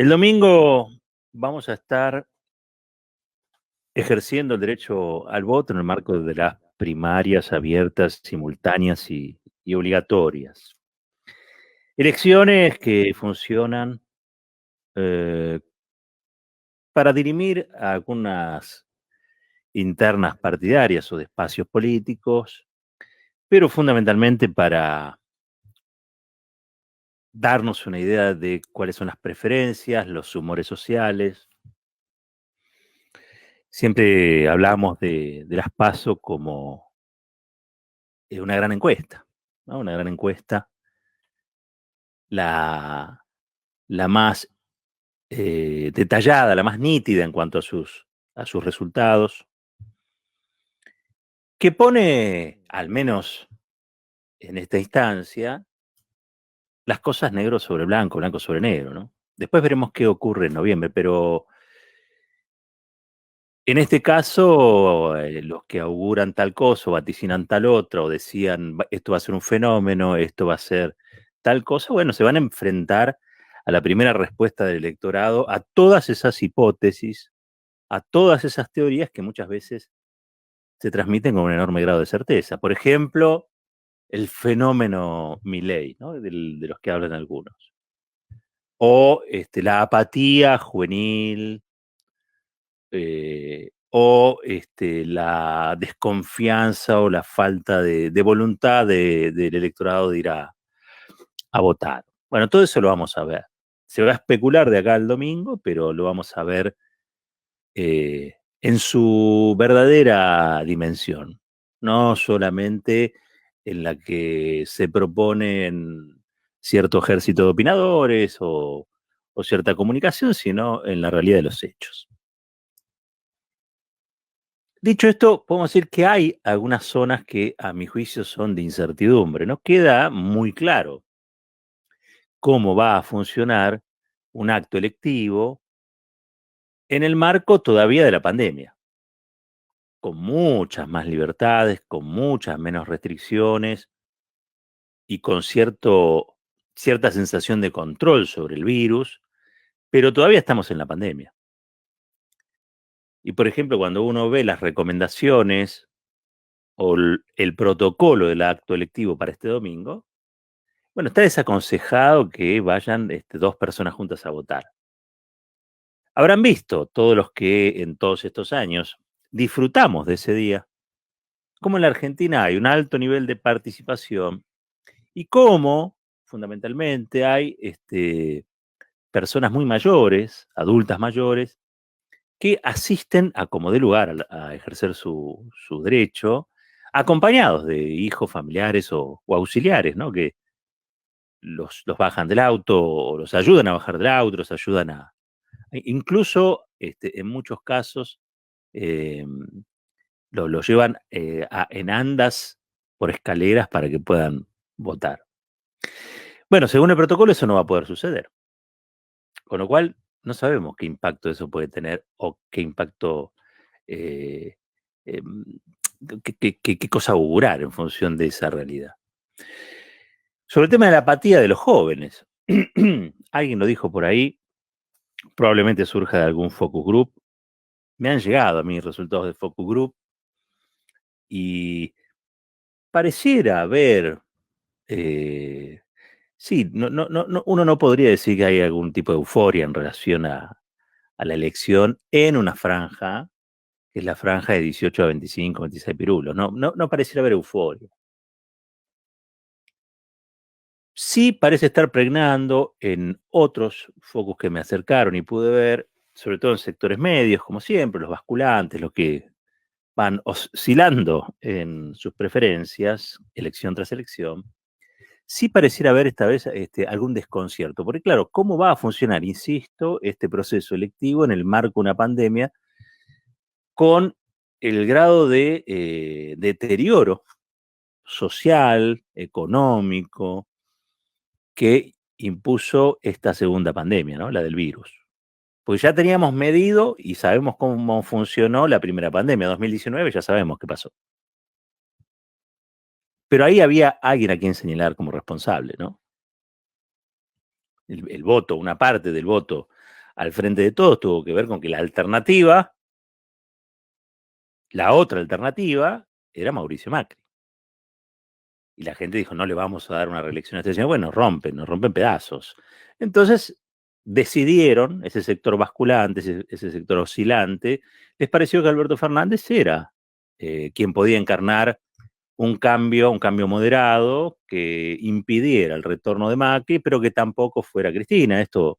El domingo vamos a estar ejerciendo el derecho al voto en el marco de las primarias abiertas, simultáneas y obligatorias. Elecciones que funcionan eh, para dirimir algunas internas partidarias o de espacios políticos, pero fundamentalmente para darnos una idea de cuáles son las preferencias, los humores sociales. Siempre hablamos de las PASO como una gran encuesta, ¿no? Una gran encuesta, la, la más detallada, la más nítida en cuanto a sus resultados, que pone, al menos en esta instancia, las cosas negro sobre blanco, blanco sobre negro, ¿no? Después veremos qué ocurre en noviembre, pero en este caso, los que auguran tal cosa, o vaticinan tal otra, o decían esto va a ser un fenómeno, esto va a ser tal cosa, bueno, se van a enfrentar a la primera respuesta del electorado, a todas esas hipótesis, a todas esas teorías que muchas veces se transmiten con un enorme grado de certeza. Por ejemplo, el fenómeno Milei, ¿no? De los que hablan algunos. O la apatía juvenil, o la desconfianza o la falta de voluntad del electorado de ir a votar. Bueno, todo eso lo vamos a ver. Se va a especular de acá al domingo, pero lo vamos a ver en su verdadera dimensión, no solamente en la que se proponen cierto ejército de opinadores o cierta comunicación, sino en la realidad de los hechos. Dicho esto, podemos decir que hay algunas zonas que a mi juicio son de incertidumbre. No queda muy claro cómo va a funcionar un acto electivo en el marco todavía de la pandemia, con muchas más libertades, con muchas menos restricciones y con cierta sensación de control sobre el virus, pero todavía estamos en la pandemia. Y por ejemplo, cuando uno ve las recomendaciones o el protocolo del acto electivo para este domingo, bueno, está desaconsejado que vayan dos personas juntas a votar. Habrán visto todos los que en todos estos años disfrutamos de ese día, cómo en la Argentina hay un alto nivel de participación y cómo, fundamentalmente, hay personas muy mayores, adultas mayores, que asisten a como dé lugar a ejercer su derecho, acompañados de hijos, familiares o auxiliares, ¿no? Que los bajan del auto o los ayudan a bajar del auto, los ayudan incluso en muchos casos eh, lo llevan en andas por escaleras para que puedan votar. Bueno, según el protocolo eso no va a poder suceder, con lo cual no sabemos qué impacto eso puede tener o qué impacto, eh, em, qué cosa augurar en función de esa realidad. Sobre el tema de la apatía de los jóvenes, alguien lo dijo por ahí, probablemente surja de algún focus group. Me han llegado a mí resultados de focus group y pareciera haber, sí, uno no podría decir que hay algún tipo de euforia en relación a la elección en una franja, que es la franja de 18 a 25, 26 pirulos. No pareciera haber euforia. Sí parece estar pregnando en otros focus que me acercaron y pude ver, sobre todo en sectores medios, como siempre, los basculantes, los que van oscilando en sus preferencias, elección tras elección. Sí pareciera haber esta vez algún desconcierto, porque claro, ¿cómo va a funcionar, insisto, este proceso electivo en el marco de una pandemia con el grado de deterioro social, económico, que impuso esta segunda pandemia, ¿no? La del virus? Pues ya teníamos medido y sabemos cómo funcionó la primera pandemia, 2019, ya sabemos qué pasó. Pero ahí había alguien a quien señalar como responsable, ¿no? El voto, una parte del voto al frente de todos tuvo que ver con que la otra alternativa, era Mauricio Macri. Y la gente dijo, no le vamos a dar una reelección a este señor. Bueno, nos rompen pedazos. Entonces decidieron, ese sector basculante, ese sector oscilante, les pareció que Alberto Fernández era quien podía encarnar un cambio moderado que impidiera el retorno de Macri, pero que tampoco fuera Cristina. Esto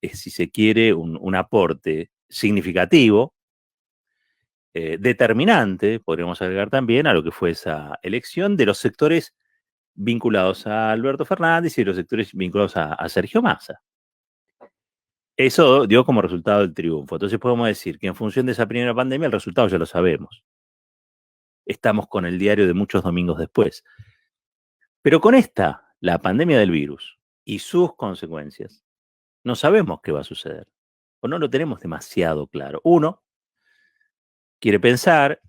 es, si se quiere, un aporte significativo, determinante, podríamos agregar también, a lo que fue esa elección de los sectores vinculados a Alberto Fernández y de los sectores vinculados a Sergio Massa. Eso dio como resultado el triunfo. Entonces podemos decir que en función de esa primera pandemia, el resultado ya lo sabemos. Estamos con el diario de muchos domingos después. Pero con esta, la pandemia del virus y sus consecuencias, no sabemos qué va a suceder. O no lo tenemos demasiado claro. Uno quiere pensar,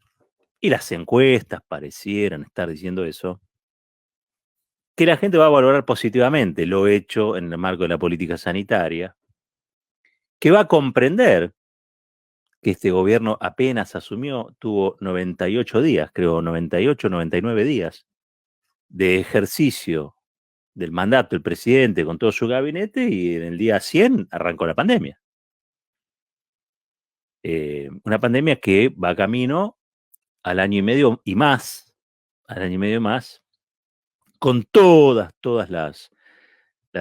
y las encuestas parecieran estar diciendo eso, que la gente va a valorar positivamente lo hecho en el marco de la política sanitaria, que va a comprender que este gobierno apenas asumió, tuvo 98 días, creo, 98, 99 días de ejercicio del mandato del presidente con todo su gabinete, y en el día 100 arrancó la pandemia. Una pandemia que va camino al año y medio y más, con todas las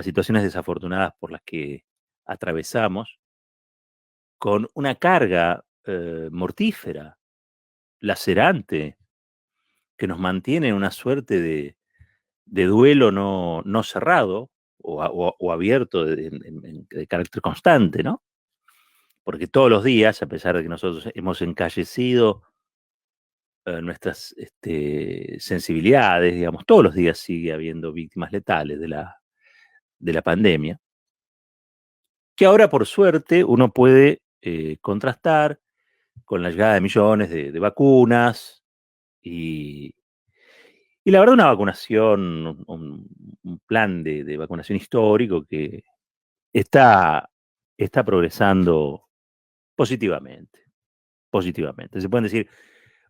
situaciones desafortunadas por las que atravesamos, con una carga mortífera, lacerante, que nos mantiene en una suerte de duelo no cerrado o abierto de carácter constante, ¿no? Porque todos los días, a pesar de que nosotros hemos encallecido nuestras sensibilidades, digamos, todos los días sigue habiendo víctimas letales de la pandemia, que ahora por suerte uno puede contrastar con la llegada de millones de vacunas y, y la verdad una vacunación, un plan de vacunación histórico que está, está progresando positivamente, positivamente. Se pueden decir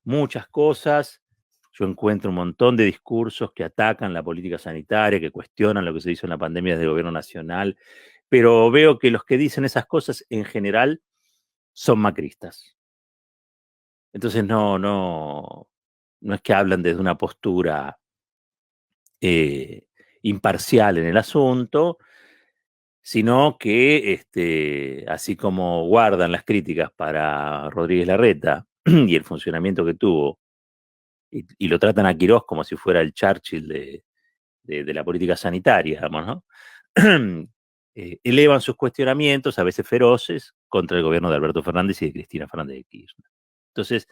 muchas cosas. Yo encuentro un montón de discursos que atacan la política sanitaria, que cuestionan lo que se hizo en la pandemia desde el gobierno nacional, pero veo que los que dicen esas cosas en general son macristas. Entonces no es que hablan desde una postura imparcial en el asunto, sino que así como guardan las críticas para Rodríguez Larreta y el funcionamiento que tuvo, y lo tratan a Quirós como si fuera el Churchill de la política sanitaria, digamos, ¿no? Elevan sus cuestionamientos, a veces feroces, contra el gobierno de Alberto Fernández y de Cristina Fernández de Kirchner. Entonces,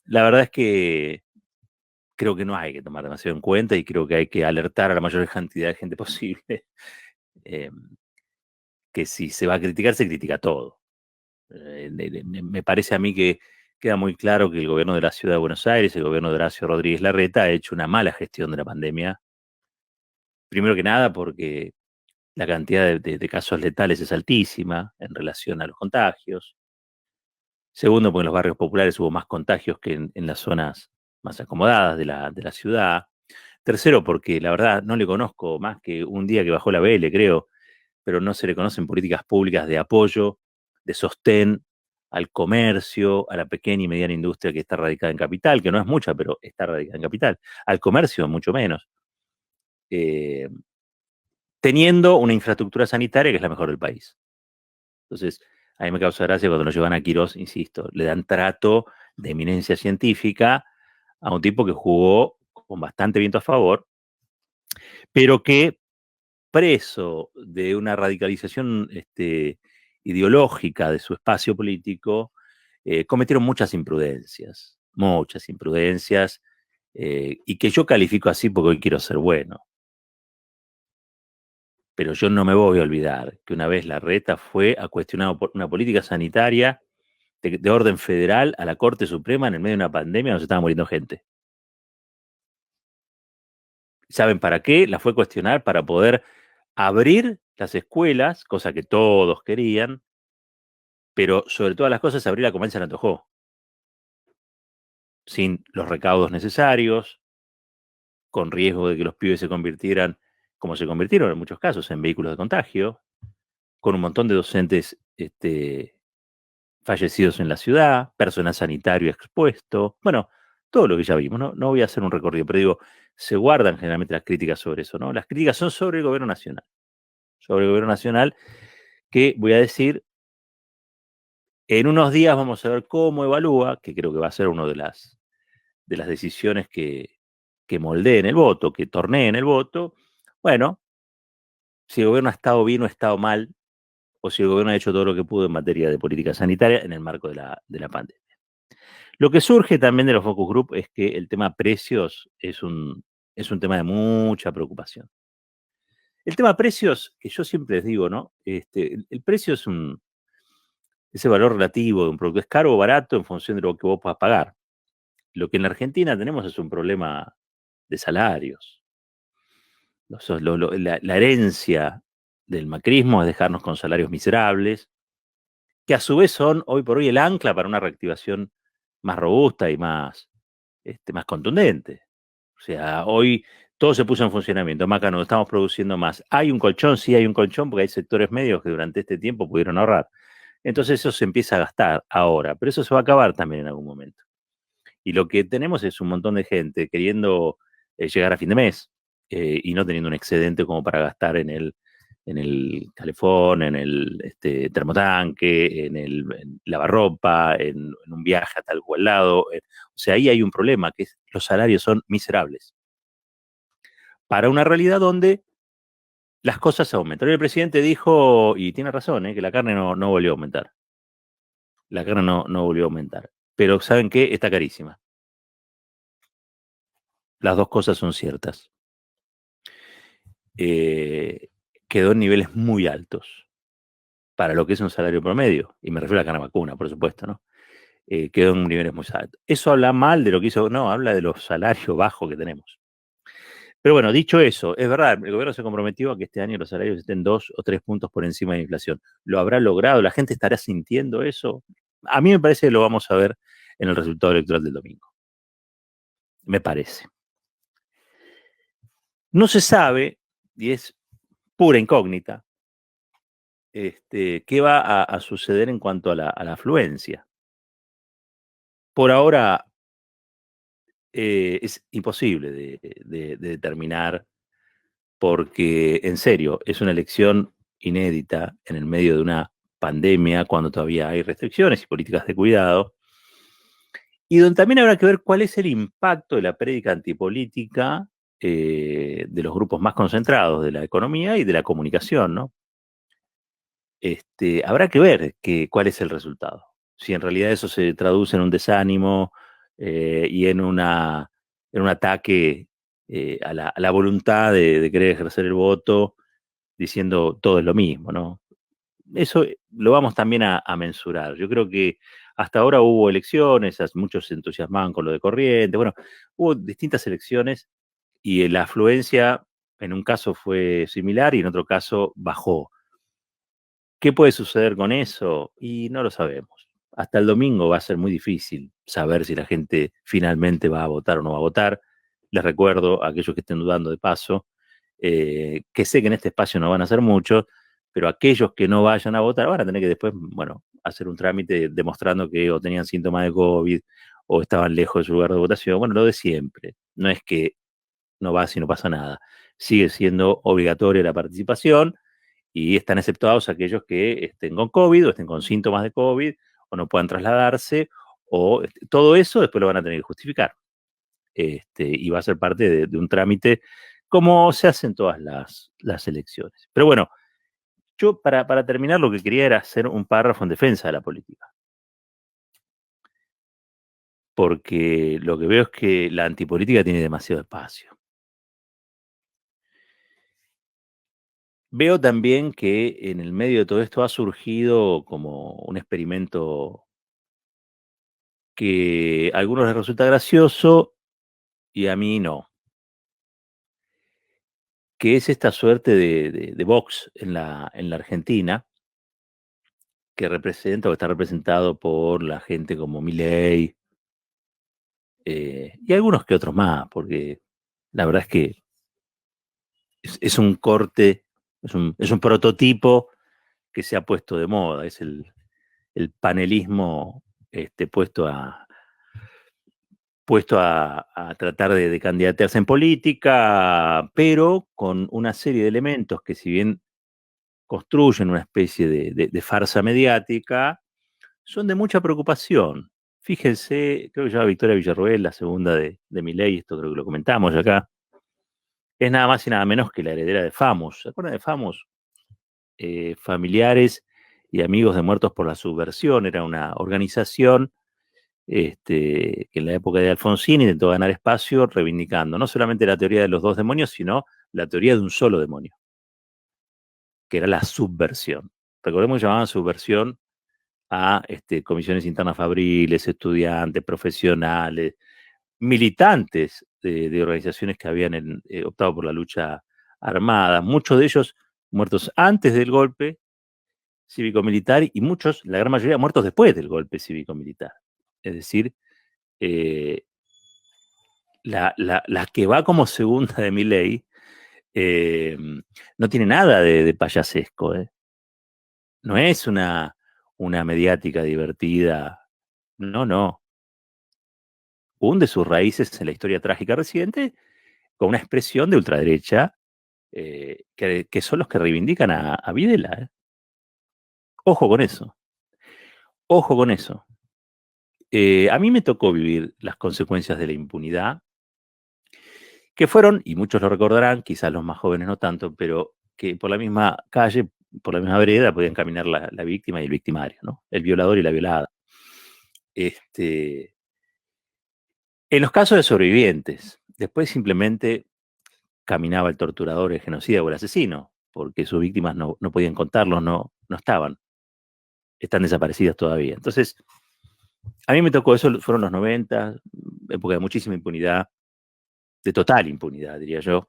la verdad es que creo que no hay que tomar demasiado en cuenta, y creo que hay que alertar a la mayor cantidad de gente posible, eh, que si se va a criticar, se critica todo. Me parece a mí que queda muy claro que el gobierno de la Ciudad de Buenos Aires, el gobierno de Horacio Rodríguez Larreta, ha hecho una mala gestión de la pandemia. Primero que nada porque la cantidad de casos letales es altísima en relación a los contagios. Segundo, porque en los barrios populares hubo más contagios que en las zonas más acomodadas de la ciudad. Tercero, porque la verdad no le conozco más que un día que bajó la BL, creo, pero no se le conocen políticas públicas de apoyo, de sostén al comercio, a la pequeña y mediana industria que está radicada en capital, que no es mucha, pero está radicada en capital. Al comercio, mucho menos. Eh, Teniendo una infraestructura sanitaria que es la mejor del país. Entonces, a mí me causa gracia cuando lo llevan a Quirós, insisto, le dan trato de eminencia científica a un tipo que jugó con bastante viento a favor, pero que, preso de una radicalización ideológica de su espacio político, cometieron muchas imprudencias, y que yo califico así porque hoy quiero ser bueno. Pero yo no me voy a olvidar que una vez Larreta fue a cuestionar una política sanitaria de orden federal a la Corte Suprema en el medio de una pandemia donde se estaba muriendo gente. ¿Saben para qué? La fue a cuestionar para poder abrir las escuelas, cosa que todos querían, pero sobre todas las cosas abrirla como a él se le antojó, sin los recaudos necesarios, con riesgo de que los pibes se convirtieran, como se convirtieron en muchos casos, en vehículos de contagio, con un montón de docentes fallecidos en la ciudad, personal sanitario expuesto, bueno, todo lo que ya vimos, no voy a hacer un recorrido, pero digo, se guardan generalmente las críticas sobre eso, ¿no? Las críticas son sobre el gobierno nacional, que voy a decir, en unos días vamos a ver cómo evalúa, que creo que va a ser una de las decisiones que moldeen el voto, que torneen el voto. Bueno, si el gobierno ha estado bien o ha estado mal, o si el gobierno ha hecho todo lo que pudo en materia de política sanitaria en el marco de la pandemia. Lo que surge también de los focus group es que el tema precios es un tema de mucha preocupación. El tema precios, que yo siempre les digo, ¿no? El precio es ese valor relativo de un producto. Es caro o barato en función de lo que vos puedas pagar. Lo que en la Argentina tenemos es un problema de salarios. La herencia del macrismo es dejarnos con salarios miserables, que a su vez son hoy por hoy el ancla para una reactivación más robusta y más contundente. O sea, hoy todo se puso en funcionamiento. Maca, no estamos produciendo más. ¿Hay un colchón? Sí, hay un colchón porque hay sectores medios que durante este tiempo pudieron ahorrar. Entonces eso se empieza a gastar ahora, pero eso se va a acabar también en algún momento. Y lo que tenemos es un montón de gente queriendo llegar a fin de mes y no teniendo un excedente como para gastar en el calefón, en el termotanque, en lavarropa, en un viaje a tal cual lado. O sea, ahí hay un problema, que es los salarios son miserables para una realidad donde las cosas aumentan. El presidente dijo, y tiene razón, que la carne no volvió a aumentar. La carne no volvió a aumentar. Pero ¿saben qué? Está carísima. Las dos cosas son ciertas. Eh, Quedó en niveles muy altos para lo que es un salario promedio. Y me refiero a la carne vacuna, por supuesto, ¿no? Quedó en niveles muy altos. ¿Eso habla mal de lo que hizo? No, habla de los salarios bajos que tenemos. Pero bueno, dicho eso, es verdad, el gobierno se comprometió a que este año los salarios estén 2 o 3 puntos por encima de la inflación. ¿Lo habrá logrado? ¿La gente estará sintiendo eso? A mí me parece que lo vamos a ver en el resultado electoral del domingo. Me parece. No se sabe, y es pura incógnita, qué va a suceder en cuanto a la afluencia. Por ahora es imposible de determinar porque, en serio, es una elección inédita en el medio de una pandemia, cuando todavía hay restricciones y políticas de cuidado, y donde también habrá que ver cuál es el impacto de la prédica antipolítica de los grupos más concentrados de la economía y de la comunicación, ¿no? Habrá que ver cuál es el resultado. Si en realidad eso se traduce en un desánimo y en un ataque a la voluntad de querer ejercer el voto, diciendo todo es lo mismo, ¿no? Eso lo vamos también a mensurar. Yo creo que hasta ahora hubo elecciones, muchos se entusiasmaban con lo de Corrientes, bueno, hubo distintas elecciones y la afluencia en un caso fue similar y en otro caso bajó. ¿Qué puede suceder con eso? Y no lo sabemos. Hasta el domingo va a ser muy difícil saber si la gente finalmente va a votar o no va a votar. Les recuerdo a aquellos que estén dudando de paso, que sé que en este espacio no van a ser muchos, pero aquellos que no vayan a votar van a tener que después, bueno, hacer un trámite demostrando que o tenían síntomas de COVID o estaban lejos de su lugar de votación. Bueno, lo de siempre. No es que no va si no pasa nada. Sigue siendo obligatoria la participación y están exceptuados aquellos que estén con COVID o estén con síntomas de COVID o no puedan trasladarse o todo eso después lo van a tener que justificar. Y va a ser parte de un trámite como se hace en todas las elecciones. Pero bueno, yo para terminar lo que quería era hacer un párrafo en defensa de la política, porque lo que veo es que la antipolítica tiene demasiado espacio. Veo también que en el medio de todo esto ha surgido como un experimento que a algunos les resulta gracioso y a mí no. que es esta suerte de Vox en la Argentina, que representa o está representado por la gente como Milei, y algunos que otros más, porque la verdad es que es un corte, es un prototipo que se ha puesto de moda, es el panelismo puesto a tratar de candidatearse en política, pero con una serie de elementos que si bien construyen una especie de farsa mediática, son de mucha preocupación. Fíjense, creo que ya Victoria Villarroel, la segunda de Milei, esto creo que lo comentamos acá, es nada más y nada menos que la heredera de Famos. ¿Se acuerdan de Famos? Familiares y amigos de Muertos por la Subversión, era una organización que en la época de Alfonsín intentó ganar espacio reivindicando no solamente la teoría de los dos demonios, sino la teoría de un solo demonio, que era la subversión. Recordemos que llamaban subversión a comisiones internas fabriles, estudiantes, profesionales, militantes de organizaciones que habían optado por la lucha armada, muchos de ellos muertos antes del golpe cívico-militar y muchos, la gran mayoría, muertos después del golpe cívico-militar. Es decir, eh, la que va como segunda de Milei eh, no tiene nada de payasesco. No es una mediática divertida. No, no. Hunde sus raíces en la historia trágica reciente con una expresión de ultraderecha que son los que reivindican a Videla. Ojo con eso. Ojo con eso. A mí me tocó vivir las consecuencias de la impunidad, que fueron, y muchos lo recordarán, quizás los más jóvenes no tanto, pero que por la misma calle, por la misma vereda, podían caminar la víctima y el victimario, ¿no? El violador y la violada. En los casos de sobrevivientes, después simplemente caminaba el torturador, el genocida o el asesino, porque sus víctimas no podían contarlos, no estaban, están desaparecidas todavía. Entonces, a mí me tocó eso, fueron los 90, época de muchísima impunidad, de total impunidad, diría yo.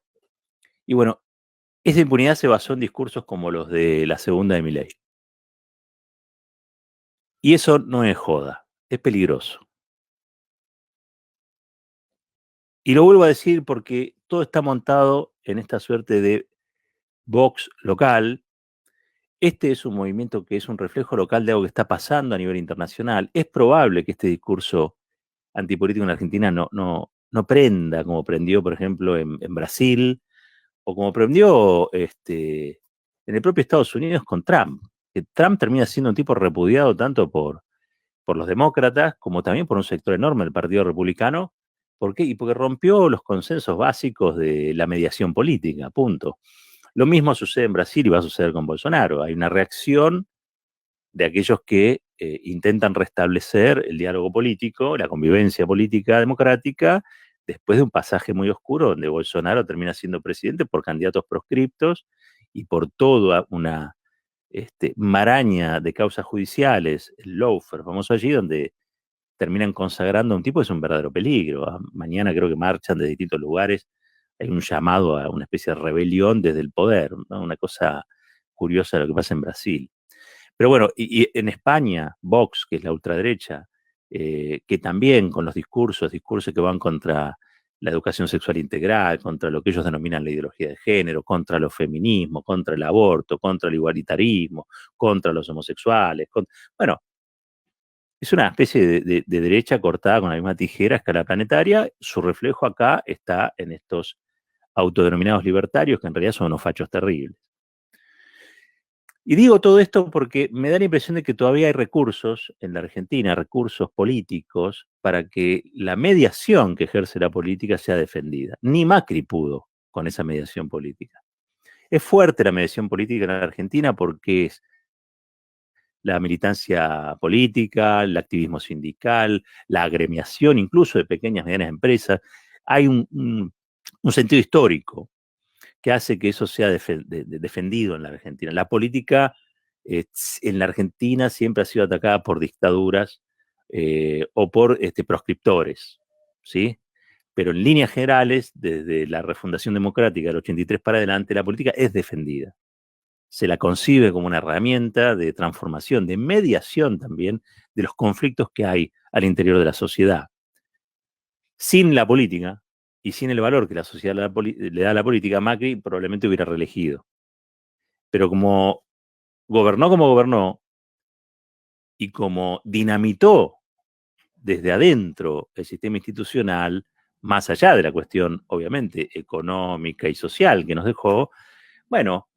Y bueno, esa impunidad se basó en discursos como los de la segunda de Milei. Y eso no es joda, es peligroso. Y lo vuelvo a decir porque todo está montado en esta suerte de Vox local. Este es un movimiento que es un reflejo local de algo que está pasando a nivel internacional. Es probable que este discurso antipolítico en Argentina no prenda como prendió, por ejemplo, en Brasil, o como prendió en el propio Estados Unidos con Trump. Que Trump termina siendo un tipo repudiado tanto por los demócratas como también por un sector enorme del Partido Republicano. ¿Por qué? Y porque rompió los consensos básicos de la mediación política, punto. Lo mismo sucede en Brasil y va a suceder con Bolsonaro. Hay una reacción de aquellos que intentan restablecer el diálogo político, la convivencia política democrática, después de un pasaje muy oscuro donde Bolsonaro termina siendo presidente por candidatos proscriptos y por toda una maraña de causas judiciales, el lawfare famoso allí, donde terminan consagrando a un tipo que es un verdadero peligro. Mañana creo que marchan de distintos lugares, hay un llamado a una especie de rebelión desde el poder, ¿no? Una cosa curiosa de lo que pasa en Brasil. Pero bueno, y en España, Vox, que es la ultraderecha, que también con los discursos que van contra la educación sexual integral, contra lo que ellos denominan la ideología de género, contra los feminismos, contra el aborto, contra el igualitarismo, contra los homosexuales. Bueno, es una especie de derecha cortada con la misma tijera a escala planetaria. Su reflejo acá está en estos autodenominados libertarios, que en realidad son unos fachos terribles. Y digo todo esto porque me da la impresión de que todavía hay recursos en la Argentina, recursos políticos, para que la mediación que ejerce la política sea defendida. Ni Macri pudo con esa mediación política. Es fuerte la mediación política en la Argentina porque es la militancia política, el activismo sindical, la agremiación incluso de pequeñas y medianas empresas. Hay un sentido histórico que hace que eso sea defendido en la Argentina. La política en la Argentina siempre ha sido atacada por dictaduras o por proscriptores, ¿sí? pero en líneas generales, desde la refundación democrática del 83 para adelante, la política es defendida. Se la concibe como una herramienta de transformación, de mediación también de los conflictos que hay al interior de la sociedad. Sin la política y sin el valor que la sociedad le da a la política, Macri probablemente hubiera reelegido. Pero como gobernó y como dinamitó desde adentro el sistema institucional, más allá de la cuestión, obviamente, económica y social que nos dejó, bueno,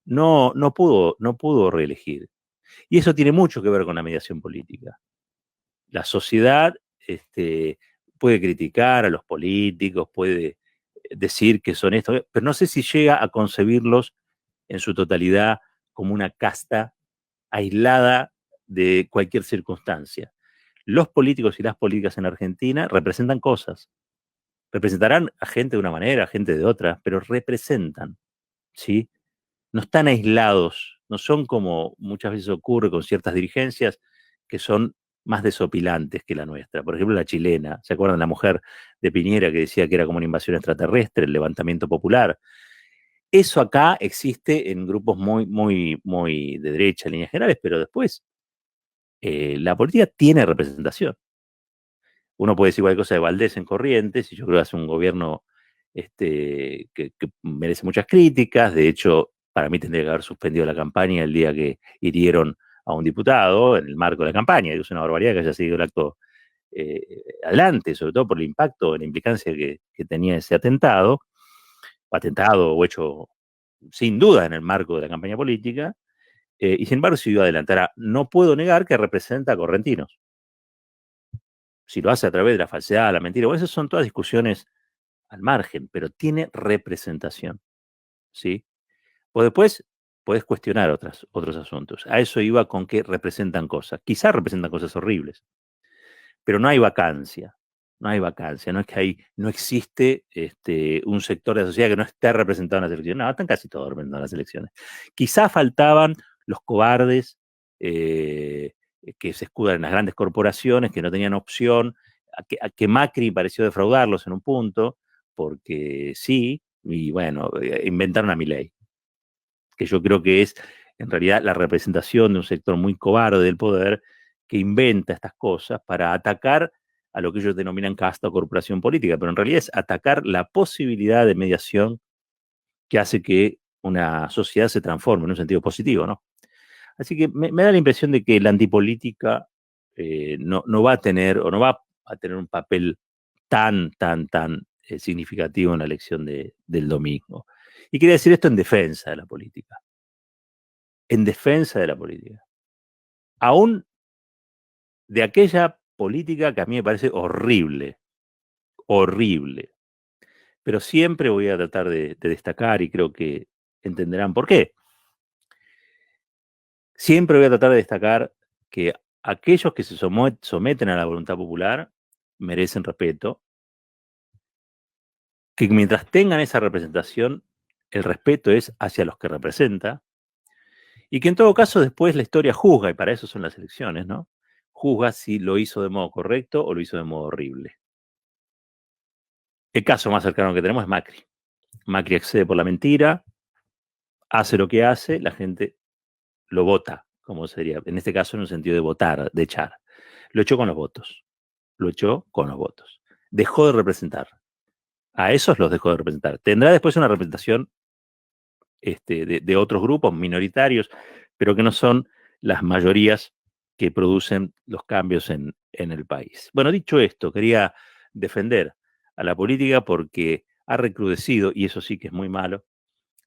no pudo reelegir. Y eso tiene mucho que ver con la mediación política. La sociedad puede criticar a los políticos, puede decir que son esto, pero no sé si llega a concebirlos en su totalidad como una casta aislada de cualquier circunstancia. Los políticos y las políticas en Argentina representan cosas. Representarán a gente de una manera, a gente de otra, pero representan, ¿sí? No están aislados, no son como muchas veces ocurre con ciertas dirigencias que son más desopilantes que la nuestra. Por ejemplo, la chilena, ¿se acuerdan? La mujer de Piñera que decía que era como una invasión extraterrestre, el levantamiento popular. Eso acá existe en grupos muy de derecha en líneas generales, pero después la política tiene representación. Uno puede decir cualquier cosa de Valdés en Corrientes, y yo creo que hace un gobierno que merece muchas críticas. De hecho, para mí tendría que haber suspendido la campaña el día que hirieron a un diputado en el marco de la campaña. Es una barbaridad que haya seguido el acto adelante, sobre todo por el impacto, la implicancia que tenía ese atentado o hecho sin duda en el marco de la campaña política, y sin embargo siguió adelante. Ahora, no puedo negar que representa a correntinos. Si lo hace a través de la falsedad, la mentira, bueno, esas son todas discusiones al margen, pero tiene representación, ¿sí? O después podés cuestionar otros asuntos. A eso iba con que representan cosas. Quizás representan cosas horribles, pero no hay vacancia. No hay vacancia, no es que no existe un sector de la sociedad que no esté representado en las elecciones. No, están casi todos representados en las elecciones. Quizás faltaban los cobardes que se escudan en las grandes corporaciones, que no tenían opción, a que Macri pareció defraudarlos en un punto, porque sí, y bueno, inventaron a Milei, que yo creo que es en realidad la representación de un sector muy cobarde del poder que inventa estas cosas para atacar a lo que ellos denominan casta o corporación política, pero en realidad es atacar la posibilidad de mediación que hace que una sociedad se transforme en un sentido positivo, ¿no? Así que me da la impresión de que la antipolítica no va a tener o no va a tener un papel tan significativo en la elección del domingo. Y quería decir esto en defensa de la política. En defensa de la política. Aún de aquella política que a mí me parece horrible, horrible. Pero siempre voy a tratar de destacar, y creo que entenderán por qué. Siempre voy a tratar de destacar que aquellos que se someten a la voluntad popular merecen respeto, que mientras tengan esa representación, el respeto es hacia los que representa, y que en todo caso después la historia juzga, y para eso son las elecciones, ¿no? Juzga si lo hizo de modo correcto o lo hizo de modo horrible. El caso más cercano que tenemos es Macri. Macri accede por la mentira, hace lo que hace, la gente lo vota, como sería, en este caso en un sentido de votar, de echar. Lo echó con los votos. Lo echó con los votos. Dejó de representar. A esos los dejó de representar. Tendrá después una representación de otros grupos minoritarios, pero que no son las mayorías que producen los cambios en el país. Bueno, dicho esto, quería defender a la política porque ha recrudecido, y eso sí que es muy malo,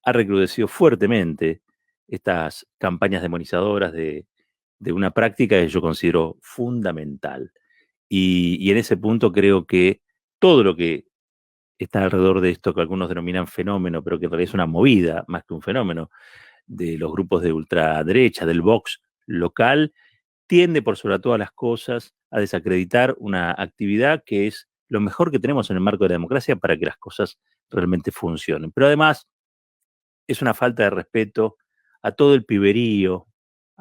ha recrudecido fuertemente estas campañas demonizadoras de una práctica que yo considero fundamental. Y en ese punto creo que todo lo que está alrededor de esto que algunos denominan fenómeno, pero que en realidad es una movida más que un fenómeno, de los grupos de ultraderecha, del Vox local, tiende por sobre todas las cosas a desacreditar una actividad que es lo mejor que tenemos en el marco de la democracia para que las cosas realmente funcionen. Pero además es una falta de respeto a todo el piberío,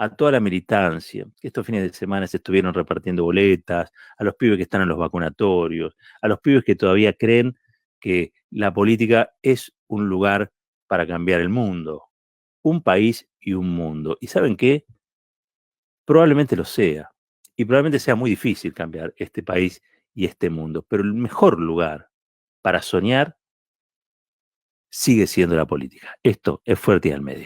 a toda la militancia, que estos fines de semana se estuvieron repartiendo boletas, a los pibes que están en los vacunatorios, a los pibes que todavía creen que la política es un lugar para cambiar el mundo, un país y un mundo. ¿Y saben qué? Probablemente lo sea. Y probablemente sea muy difícil cambiar este país y este mundo. Pero el mejor lugar para soñar sigue siendo la política. Esto es Fuerte y al Medio.